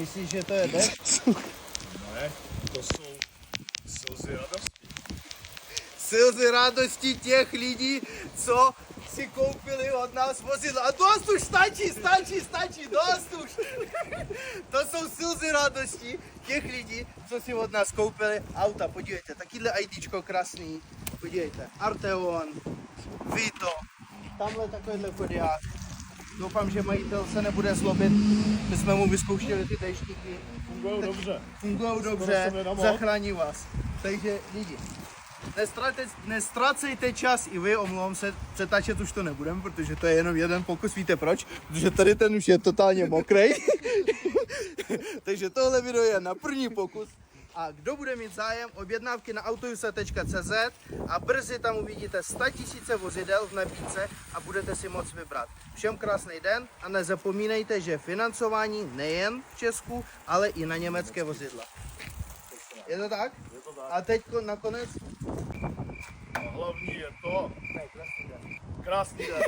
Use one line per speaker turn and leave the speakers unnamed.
Myslíš, že to je dešť?
Ne, to jsou slzy radosti.
Slzy radosti těch lidí, co si koupili od nás vozidla. A dost už, stačí, dost už. To jsou slzy radosti těch lidí, co si od nás koupili auta. Podívejte, takýhle IDčko krásný. Podívejte, Arteon, Vito, tamhle takovýhle Kodiaq. Doufám, že majitel se nebude zlobit. My jsme mu vyzkoušeli ty deštníky. Fungují dobře, zachrání vás. Takže lidi, nestrácejte čas i vy, omlouvám se, přetáčet už to nebudem, protože to je jenom jeden pokus, víte proč? Protože tady ten už je totálně mokrej. Takže tohle video je na první pokus. A kdo bude mít zájem, objednávky na autojuse.cz a brzy tam uvidíte 100 000 vozidel v nabídce a budete si moct vybrat. Všem krásný den a nezapomínejte, že financování nejen v Česku, ale i na německé vozidla. Je to tak?
Je to tak.
A teď nakonec...
A hlavní je to.
Ne, krásný den.
Krásný den.